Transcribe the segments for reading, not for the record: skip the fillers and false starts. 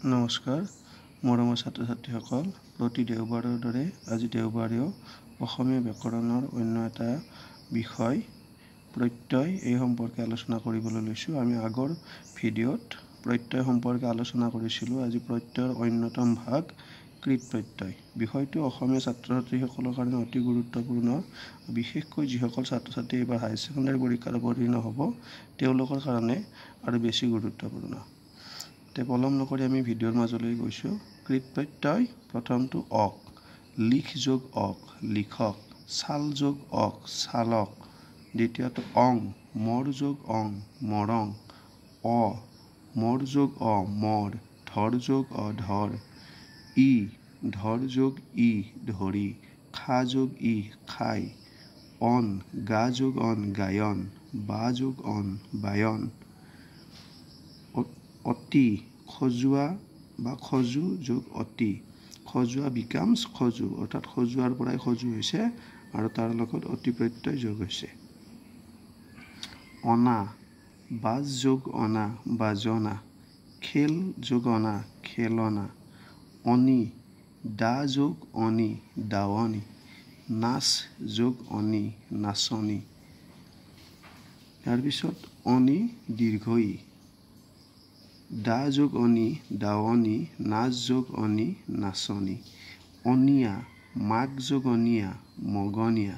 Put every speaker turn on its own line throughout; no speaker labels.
নমস্কাৰ মৰমৰ ছাত্ৰ ছাত্ৰীসকল প্ৰতি দেওবাৰৰ দৰে আজি দেওবাৰেও অসমীয়া ব্যাকৰণৰ অন্য এটা বিষয় প্ৰত্যয় এই সম্পৰ্কে আলোচনা কৰিবলৈ লৈছোঁ। আমি আগৰ ভিডিঅ'ত প্ৰত্যয় সম্পৰ্কে আলোচনা কৰিছিলোঁ। আজি প্ৰত্যয়ৰ অন্যতম ভাগ কৃত প্ৰত্যয়। বিষয়টো অসমীয়া ছাত্ৰ ছাত্ৰীসকলৰ কাৰণে অতি গুৰুত্বপূৰ্ণ, বিশেষকৈ যিসকল ছাত্ৰ ছাত্ৰী এইবাৰ হায়াৰ ছেকেণ্ডাৰী পৰীক্ষাত অৱতীৰ্ণ হ'ব তেওঁলোকৰ কাৰণে আৰু বেছি গুৰুত্বপূৰ্ণ। পলম নকৰি আমি ভিডিঅ'ৰ মাজলৈ গৈছোঁ। কৃত প্ৰত্যয় প্ৰথমটো অক, লিখ যোগ অক লিখক, চাল যোগ অক চালক। দ্বিতীয়টো অং, মৰ যোগ অং মৰং, অ মৰ যোগ অ মৰ, ধৰ যোগ অ ধৰ, ই ধৰ যোগ ই ধৰি, খা যোগ ই খাই, অন গা যোগ অন গায়ন, বা যোগ অন বায়ন। অতি খজুৱা বা খজু যোগ অতি, খজুৱা বিকামছ খজু, অৰ্থাৎ খজুৱাৰ পৰাই খজু হৈছে আৰু তাৰ লগত অতি প্ৰত্যয় যোগ হৈছে। অনা, বাজ যোগ অনা বাজনা, খেল যোগ অনা খেলনা, অনি দা যোগ অনি দাৱনি, নাচ যোগ অনি নাচনি। ইয়াৰ পিছত অনি দীৰ্ঘ ই, দা যোগ অনি দাৱনি, নাচ যোগ অনি নাচনি। অনিয়া, মাক যোগ অনিয়া মগনীয়া,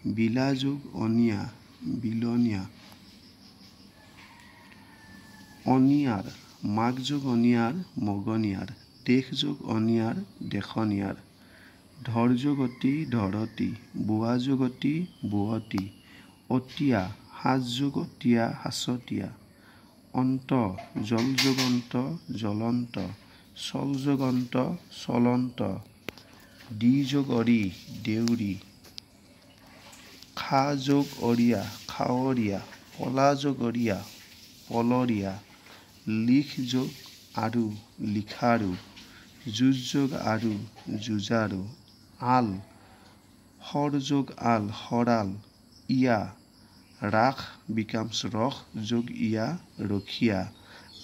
বিলা যোগ অনিয়া বিলনীয়া। অনিয়াৰ, মাক যোগ অনিয়াৰ মগনীয়াৰ, দেশ যোগ অনিয়াৰ দেশনীয়াৰ। ধৰ যোগ অতি ধৰতী, বোৱা যোগ অতি বোৱতী, অতীয়া, সাজ যোগ অতীয়া সাঁচতীয়া। অন্ত, জল যোগ অন্ত জ্বলন্ত, চল যোগ অন্ত চলন্ত, দি যোগ অৰি দেউৰী। খা যোগ অৰিয়া খাৱৰীয়া, পলা যোগ অৰিয়া পলৰীয়া, লিখ যোগ আৰু লিখাৰু, যুঁজ যোগ আৰু যুঁজাৰু। আল, শৰ যোগ আল শৰাল, ইয়া, ৰাস বিকামছ ৰস যোগ ইয়া ৰখীয়া,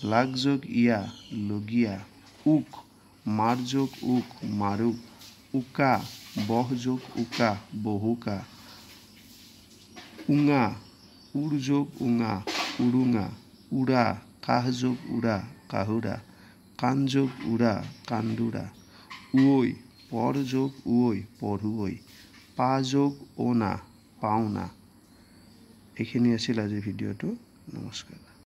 লাগ যোগ ইয়া লগীয়া। উক, মাৰ যোগ উক মাৰুক, উকা, বহ যোগ উকা বহুকা। উঙা, উৰ যোগ উঙা উৰুঙা, উৰা, কাহ যোগ উৰা কাহুৰা, কাণ যোগ উৰা কান্দোৰা। উঐ, পৰ যোগ উঐ পঢ়ুৱৈ, পা যোগ অনা পাওনা। এইখিনি আছিল আজিৰ ভিডিঅ'টো। নমস্কাৰ।